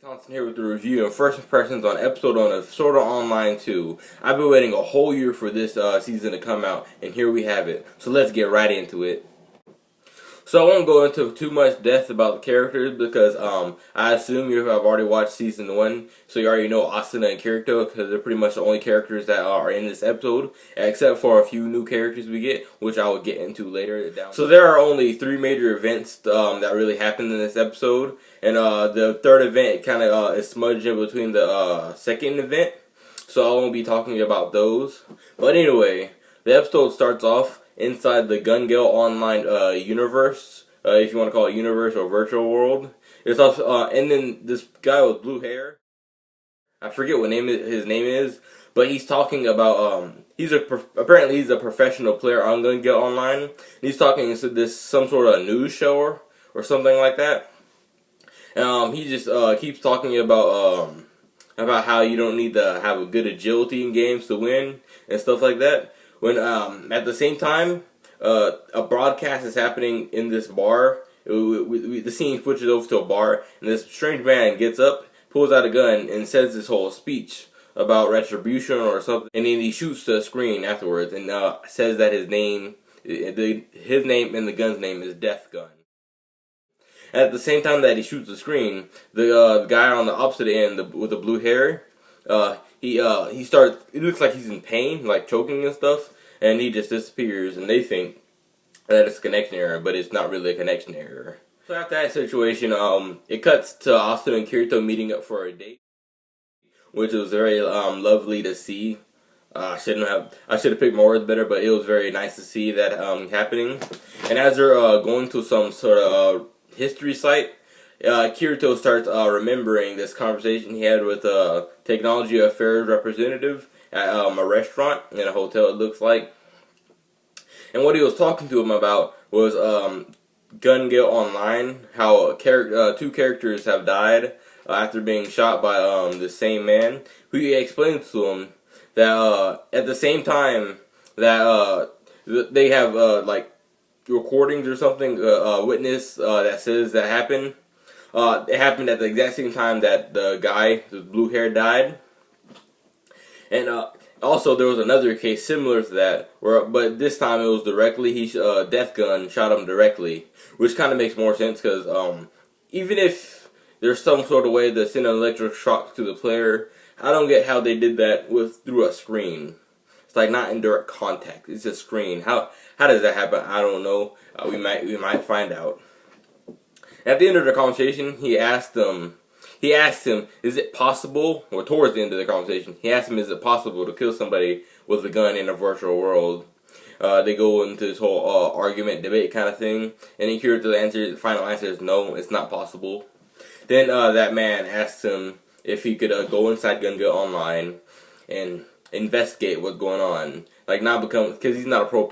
Thompson here with the review and first impressions on episode 1 of Sword Art Online 2. I've been waiting a whole year for this season to come out, and here we have it. So let's get right into it. So I won't go into too much depth about the characters because I assume you have already watched season 1, so you already know Asuna and Kirito because they're pretty much the only characters that are in this episode, except for a few new characters we get, which I will get into later. So there are only 3 major events that really happened in this episode, and the third event kind of is smudged in between the second event, so I won't be talking about those. But anyway, the episode starts off inside the Gun Gale Online universe, if you want to call it universe or virtual world. It's also, and then this guy with blue hair, I forget what his name is, but he's talking about apparently he's a professional player on Gun Gale Online. And he's talking to this some sort of news show or something like that. He just keeps talking about how you don't need to have a good agility in games to win and stuff like that. When at the same time, a broadcast is happening in this bar. The scene switches over to a bar, and this strange man gets up, pulls out a gun, and says this whole speech about retribution or something. And then he shoots the screen afterwards, and says that his name and the gun's name is Death Gun. At the same time that he shoots the screen, the guy on the opposite end with the blue hair, he starts. It looks like he's in pain, like choking and stuff, and he just disappears. And they think that it's a connection error, but it's not really a connection error. So after that situation, it cuts to Austin and Kirito meeting up for a date, which was very lovely to see. I should have picked more words better, but it was very nice to see that happening. And as they're going to some sort of history site, Kirito starts remembering this conversation he had with a technology affairs representative at a restaurant in a hotel, it looks like. And what he was talking to him about was Gun Gale Online, how two characters have died after being shot by the same man. Who explains to him that at the same time that they have like recordings or something, witness that says that happened. It happened at the exact same time that the guy with blue hair died. And also there was another case similar to that, but this time it was directly, Death Gun shot him directly, which kind of makes more sense because even if there's some sort of way to send an electric shock to the player, I don't get how they did that through a screen. It's like not in direct contact. It's a screen. How does that happen? I don't know. We might find out. At the end of the conversation, he asked him, is it possible, or towards the end of the conversation, he asked him, is it possible to kill somebody with a gun in a virtual world? They go into this whole argument, debate kind of thing, and then the final answer is no, it's not possible. Then that man asked him if he could go inside Gun Gale Online and investigate what's going on. Like, because he's not a pro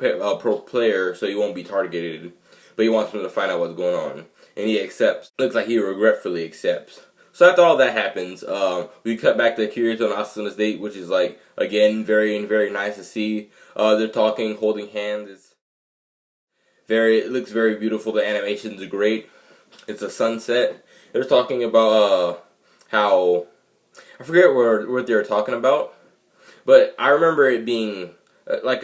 player, so he won't be targeted, but he wants him to find out what's going on. And he accepts. Looks like he regretfully accepts. So after all that happens, we cut back to Kirito and Asuna's date, which is like, again, very, very nice to see. They're talking, holding hands. It looks very beautiful. The animations are great. It's a sunset. They're talking about how, I forget what they were talking about, but I remember it being like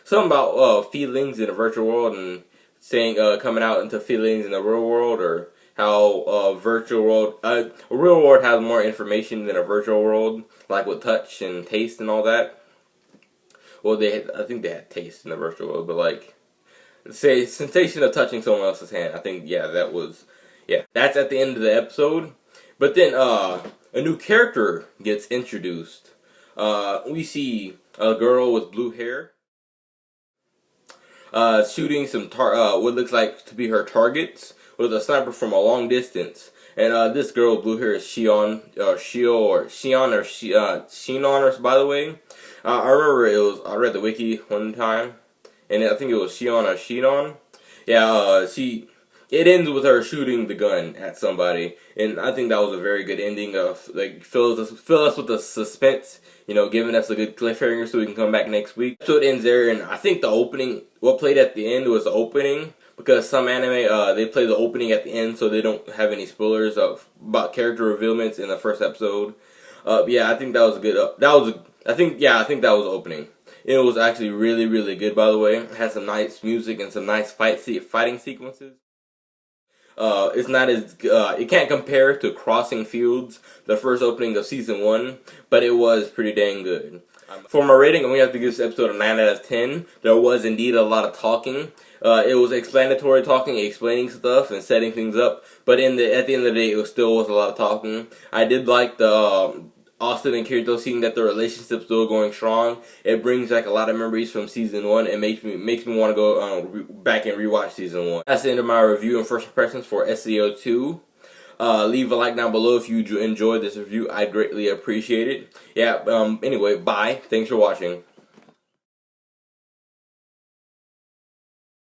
something about feelings in a virtual world and saying coming out into feelings in the real world, or how a real world has more information than a virtual world, like with touch and taste and all that. Well, I think they had taste in the virtual world, but like, say, sensation of touching someone else's hand. I think, that's at the end of the episode. But then a new character gets introduced. We see a girl with blue hair shooting some what looks like to be her targets with a sniper from a long distance. And this girl with blue hair is Shion, by the way. I remember I read the wiki one time, and I think it was Shion or Shinon. Yeah, it ends with her shooting the gun at somebody, and I think that was a very good ending. Of like fill us with the suspense, giving us a good cliffhanger so we can come back next week. So it ends there, and I think the opening, what played at the end was the opening because some anime they play the opening at the end, so they don't have any spoilers about character revealments in the first episode. Yeah, I think that was a good. I think that was opening. It was actually really, really good, by the way. It had some nice music and some nice fighting sequences. It's not as it can't compare to Crossing Fields, the first opening of season 1, but it was pretty dang good. For my rating, I'm gonna have to give this episode a 9 out of 10. There was indeed a lot of talking. It was explanatory talking, explaining stuff and setting things up. But at the end of the day, it still was a lot of talking. I did like the Austin and Kirito seeing that their relationship's still going strong. It brings back a lot of memories from season 1 and makes me want to go back and rewatch season 1. That's the end of my review and first impressions for SEO 2. Leave a like down below if you enjoyed this review. I greatly appreciate it. Yeah. Anyway, bye. Thanks for watching.